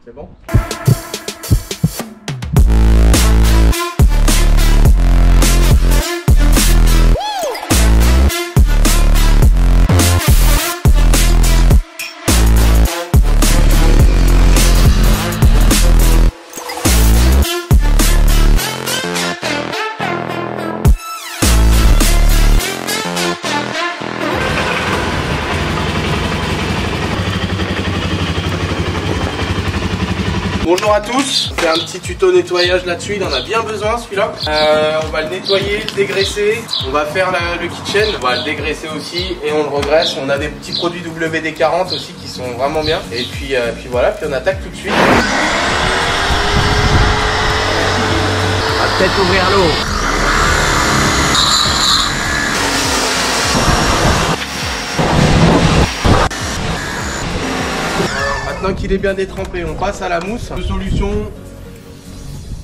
C'est bon? Bonjour à tous, on fait un petit tuto nettoyage là-dessus, il en a bien besoin celui-là. On va le nettoyer, le dégraisser, on va faire le kitchen, on va le dégraisser aussi et on le regraisse. On a des petits produits WD-40 aussi qui sont vraiment bien. Et puis voilà, puis on attaque tout de suite. On va peut-être ouvrir l'eau. Maintenant qu'il est bien détrempé, on passe à la mousse. Deux solutions,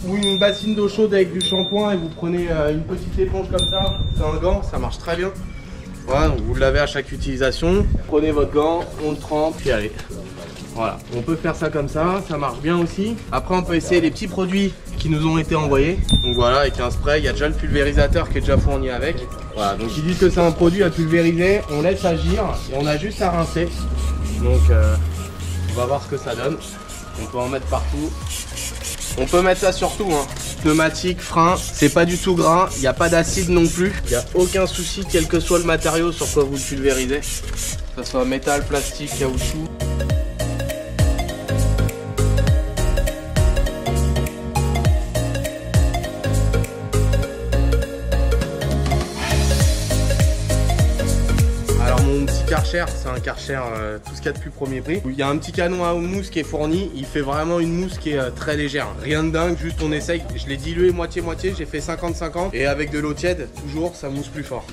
ou une bassine d'eau chaude avec du shampoing et vous prenez une petite éponge comme ça, c'est un gant, ça marche très bien. Voilà, donc vous le lavez à chaque utilisation. Prenez votre gant, on le trempe, puis allez. Voilà, on peut faire ça comme ça marche bien aussi. Après on peut essayer les petits produits qui nous ont été envoyés. Donc voilà, avec un spray, il y a déjà le pulvérisateur qui est déjà fourni avec. Voilà, donc ils disent que c'est un produit à pulvériser, on laisse agir et on a juste à rincer. Donc on va voir ce que ça donne. On peut en mettre partout. On peut mettre ça sur tout, hein. Pneumatique, frein, c'est pas du tout gras, il n'y a pas d'acide non plus. Il n'y a aucun souci, quel que soit le matériau sur quoi vous le pulvérisez. Que ce soit métal, plastique, caoutchouc. Karcher, c'est un Karcher tout ce qu'il y a de plus premier prix. Il y a un petit canon à mousse qui est fourni, il fait vraiment une mousse qui est très légère. Rien de dingue, juste on essaye. Je l'ai dilué moitié-moitié, j'ai fait 50-50 et avec de l'eau tiède, toujours ça mousse plus fort.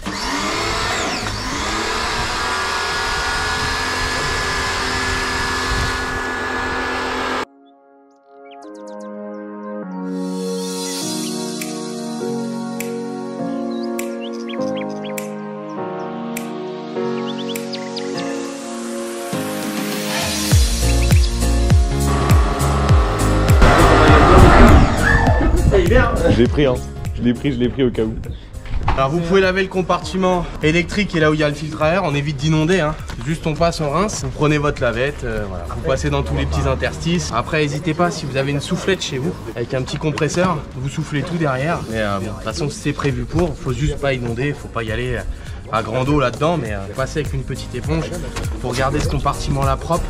Je l'ai pris, hein. Je l'ai pris au cas où. Alors vous pouvez laver le compartiment électrique et là où il y a le filtre à air, on évite d'inonder, hein. Juste on passe, on rince, vous prenez votre lavette, voilà. Vous passez dans tous les petits interstices. Après n'hésitez pas, si vous avez une soufflette chez vous, avec un petit compresseur, vous soufflez tout derrière. Mais bon, de toute façon c'est prévu pour, faut juste pas inonder, faut pas y aller à grande eau là-dedans, mais passez avec une petite éponge pour garder ce compartiment là propre.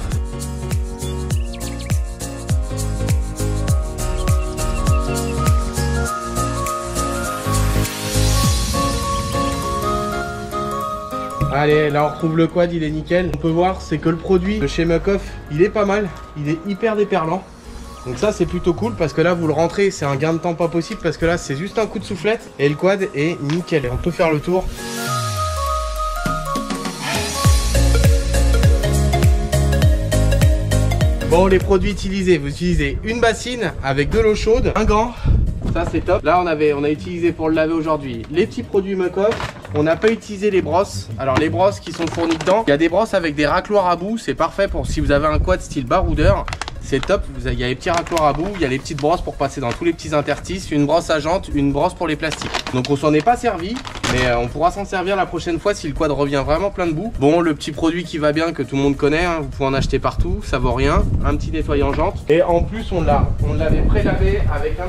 Allez, là on retrouve le quad, il est nickel. On peut voir, c'est que le produit de chez Muc-Off, il est pas mal, il est hyper déperlant. Donc ça c'est plutôt cool parce que là vous le rentrez, c'est un gain de temps pas possible parce que là c'est juste un coup de soufflette et le quad est nickel. Et on peut faire le tour. Bon, les produits utilisés, vous utilisez une bassine avec de l'eau chaude, un gant. Ça c'est top. Là on a utilisé pour le laver aujourd'hui les petits produits Muc-Off. On n'a pas utilisé les brosses. Alors les brosses qui sont fournies dedans, il y a des brosses avec des racloirs à bout. C'est parfait pour si vous avez un quad style baroudeur. C'est top, il y a les petits racloirs à bout, il y a les petites brosses pour passer dans tous les petits interstices, une brosse à jantes, une brosse pour les plastiques. Donc on s'en est pas servi, mais on pourra s'en servir la prochaine fois si le quad revient vraiment plein de boue. Bon, le petit produit qui va bien, que tout le monde connaît, hein, vous pouvez en acheter partout, ça vaut rien. Un petit nettoyant jante. Et en plus on l'avait pré-lavé avec un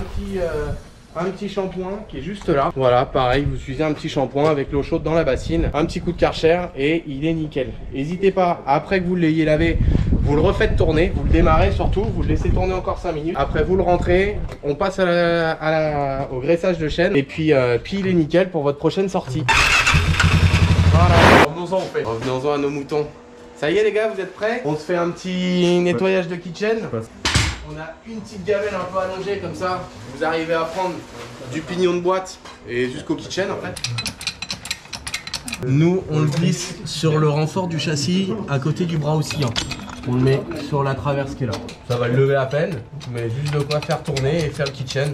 petit shampoing qui est juste là. Voilà, pareil, vous utilisez un petit shampoing avec l'eau chaude dans la bassine, un petit coup de Karcher et il est nickel. N'hésitez pas, après que vous l'ayez lavé, vous le refaites tourner, vous le démarrez surtout, vous le laissez tourner encore 5 minutes. Après vous le rentrez, on passe au graissage de chaîne et puis il est nickel pour votre prochaine sortie. Voilà, revenons-en en fait. Revenons-en à nos moutons. Ça y est les gars, vous êtes prêts? On se fait un petit nettoyage de kitchen. On a une petite gamelle un peu allongée comme ça. Vous arrivez à prendre du pignon de boîte et jusqu'au kitchen en fait. Nous on le glisse sur le renfort du châssis à côté du bras oscillant. On le met sur la traverse qui est là. Ça va le lever à peine, mais juste de quoi faire tourner et faire le kitchen.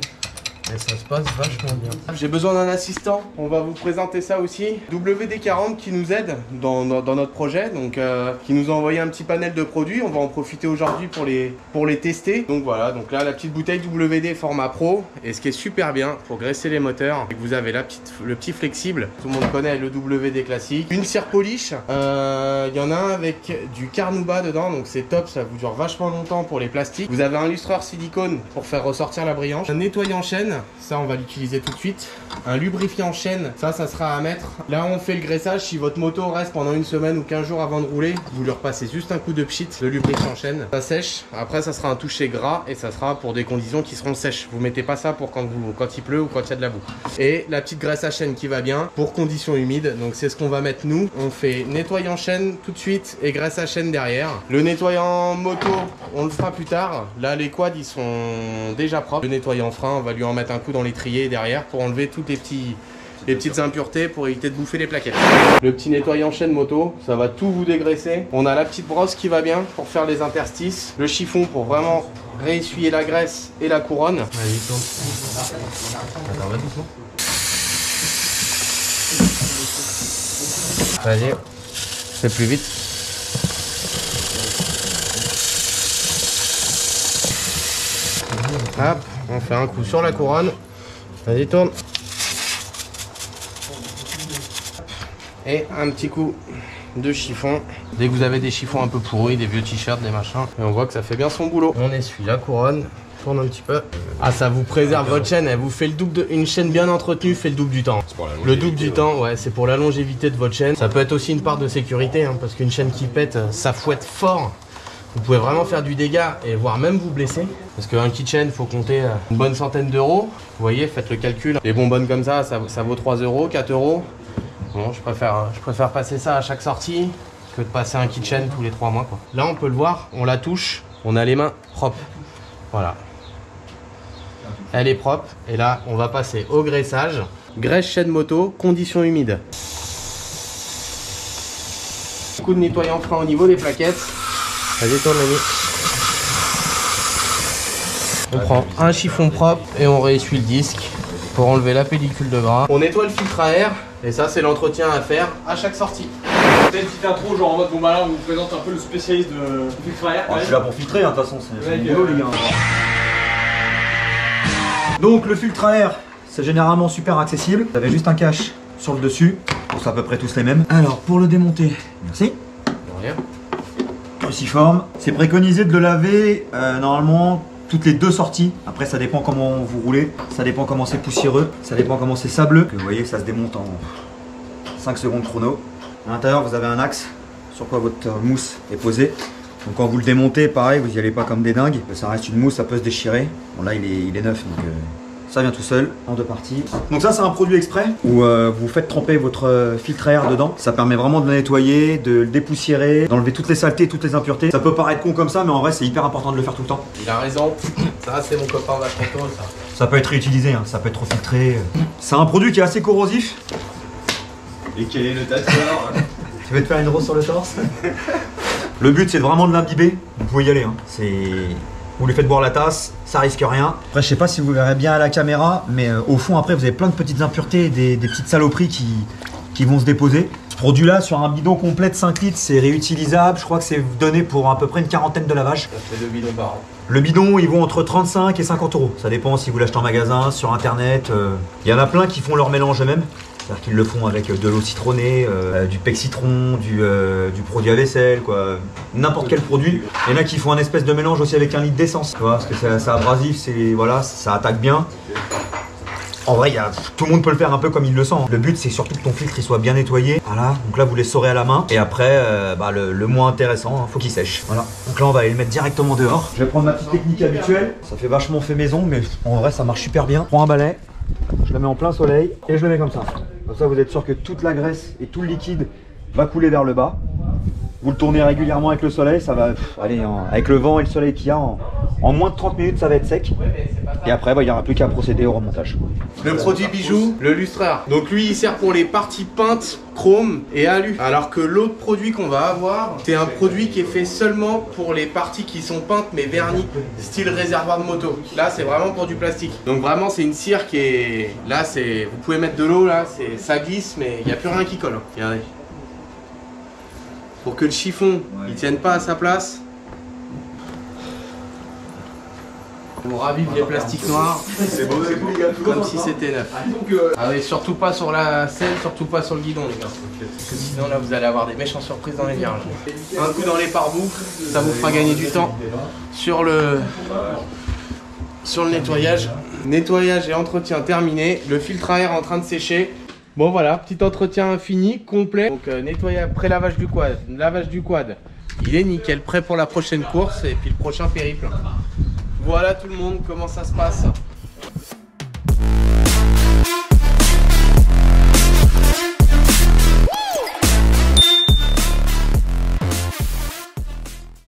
Et ça se passe vachement bien. J'ai besoin d'un assistant, on va vous présenter ça aussi. WD40 qui nous aide dans notre projet, donc qui nous a envoyé un petit panel de produits. On va en profiter aujourd'hui pour les tester. Donc voilà, donc là la petite bouteille WD format pro. Et ce qui est super bien pour graisser les moteurs, c'est que vous avez le petit flexible. Tout le monde connaît le WD classique. Une cire polish, il y en a un avec du Carnauba dedans, donc c'est top, ça vous dure vachement longtemps pour les plastiques. Vous avez un lustreur silicone pour faire ressortir la brillance. Un nettoyant chaîne. Ça on va l'utiliser tout de suite. Un lubrifiant chaîne, ça sera à mettre. Là on fait le graissage, si votre moto reste pendant une semaine ou 15 jours avant de rouler, vous lui repassez juste un coup de pchit, le lubrifiant chaîne. Ça sèche, après ça sera un toucher gras et ça sera pour des conditions qui seront sèches. Vous mettez pas ça pour quand il pleut ou quand il y a de la boue. Et la petite graisse à chaîne qui va bien pour conditions humides, donc c'est ce qu'on va mettre nous. On fait nettoyant chaîne tout de suite et graisse à chaîne derrière. Le nettoyant moto, on le fera plus tard. Là les quads ils sont déjà propres. Le nettoyant frein, on va lui en mettre un coup dans l'étrier derrière pour enlever toutes les petites impuretés pour éviter de bouffer les plaquettes. Le petit nettoyant chaîne moto, ça va tout vous dégraisser. On a la petite brosse qui va bien pour faire les interstices. Le chiffon pour vraiment réessuyer la graisse et la couronne. Vas-y, tourne. Attends, va doucement. Vas-y, fais plus vite. Hop, on fait un coup sur la couronne. Vas-y, tourne. Et un petit coup de chiffon. Dès que vous avez des chiffons un peu pourris, des vieux t-shirts, des machins, et on voit que ça fait bien son boulot. On essuie la couronne, tourne un petit peu. Ah, ça vous préserve votre chaîne, elle vous fait le double une chaîne bien entretenue fait le double du temps. Le double du temps, ouais, c'est pour la longévité de votre chaîne. Ça peut être aussi une part de sécurité, hein, parce qu'une chaîne qui pète, ça fouette fort. Vous pouvez vraiment faire du dégât et voire même vous blesser. Parce qu'un keychain, il faut compter une bonne centaine d'euros. Vous voyez, faites le calcul. Les bonbonnes comme ça vaut 3 euros, 4 euros. Bon, je préfère passer ça à chaque sortie que de passer un keychain tous les 3 mois, quoi. Là, on peut le voir, on la touche, on a les mains propres. Voilà. Elle est propre. Et là, on va passer au graissage. Graisse chaîne moto, conditions humides. Coup de nettoyant frein au niveau des plaquettes. Vas-y, tourne l'ami. On prend un chiffon propre et on réessuie le disque pour enlever la pellicule de gras. On nettoie le filtre à air et ça c'est l'entretien à faire à chaque sortie. Peut-être une petite intro, genre en mode bon bah là on vous présente un peu le spécialiste de filtre à air. Je suis là pour filtrer, de toute façon, c'est mon boulot les gars. Donc le filtre à air, c'est généralement super accessible. Vous avez juste un cache sur le dessus, c'est à peu près tous les mêmes. Alors pour le démonter, merci. De rien. Cruciforme. C'est préconisé de le laver normalement toutes les 2 sorties. Après ça dépend comment vous roulez, ça dépend comment c'est poussiéreux, ça dépend comment c'est sableux. Vous voyez ça se démonte en 5 secondes chrono. À l'intérieur vous avez un axe sur quoi votre mousse est posée. Donc quand vous le démontez pareil vous n'y allez pas comme des dingues. Ça reste une mousse, ça peut se déchirer. Bon là il est neuf donc ça vient tout seul en 2 parties. Donc ça c'est un produit exprès où vous faites tremper votre filtre à air dedans. Ça permet vraiment de le nettoyer, de le dépoussiérer, d'enlever toutes les saletés, toutes les impuretés. Ça peut paraître con comme ça mais en vrai c'est hyper important de le faire tout le temps. Il a raison. Ça c'est mon copain vachement ça. Ça peut être réutilisé, hein. Ça peut être refiltré. C'est un produit qui est assez corrosif. Et quel est le tasseur? Tu veux te faire une rose sur le torse? Le but c'est vraiment de l'imbiber. Vous pouvez y aller, hein. Vous lui faites boire la tasse, ça risque rien. Après je sais pas si vous verrez bien à la caméra, mais au fond après vous avez plein de petites impuretés, des petites saloperies qui vont se déposer. Ce produit là sur un bidon complet de 5 litres c'est réutilisable, je crois que c'est donné pour à peu près une quarantaine de lavages. Ça fait 2 bidons par an. Le bidon ils vont entre 35 et 50 euros, ça dépend si vous l'achetez en magasin, sur internet. Il y en a plein qui font leur mélange eux-mêmes. C'est-à-dire qu'ils le font avec de l'eau citronnée, du pec citron, du produit à vaisselle, quoi. N'importe quel produit. Il y en a qui font un espèce de mélange aussi avec 1 litre d'essence, tu vois, parce que c'est abrasif, voilà, ça attaque bien. En vrai, tout le monde peut le faire un peu comme il le sent. Le but, c'est surtout que ton filtre il soit bien nettoyé. Voilà, donc là, vous les saurez à la main. Et après, le moins intéressant, hein, faut qu'il sèche. Voilà, donc là, on va aller le mettre directement dehors. Je vais prendre ma petite technique habituelle. Ça fait vachement fait maison, mais en vrai, ça marche super bien. Je prends un balai, je le mets en plein soleil et je le mets comme ça. Comme ça, vous êtes sûr que toute la graisse et tout le liquide va couler vers le bas. Vous le tournez régulièrement avec le soleil, ça va aller avec le vent et le soleil qu'il y a en En moins de 30 minutes, ça va être sec. Et après, bah, il n'y aura plus qu'à procéder au remontage. Le produit bijou, le lustreur. Donc lui, il sert pour les parties peintes, chrome et alu. Alors que l'autre produit qu'on va avoir, c'est un produit qui est fait seulement pour les parties qui sont peintes mais vernies, style réservoir de moto. Là, c'est vraiment pour du plastique. Donc vraiment, c'est une cire qui est... Là, c'est... Vous pouvez mettre de l'eau, là, ça glisse, mais il n'y a plus rien qui colle. Regardez. Pour que le chiffon, il tienne pas à sa place. On ravive les plastiques noirs. C'est beau, c'est cool, les gars. Comme si c'était neuf. Ah oui, surtout pas sur la selle, surtout pas sur le guidon, les gars. Parce que sinon, là, vous allez avoir des méchantes surprises dans les virages. Un coup dans les pare-boues, ça vous fera gagner du temps sur le nettoyage. Nettoyage et entretien terminé. Le filtre à air en train de sécher. Bon voilà, petit entretien fini, complet. Donc nettoyage, pré-lavage du quad, lavage du quad. Il est nickel, prêt pour la prochaine course et puis le prochain périple. Voilà tout le monde, comment ça se passe.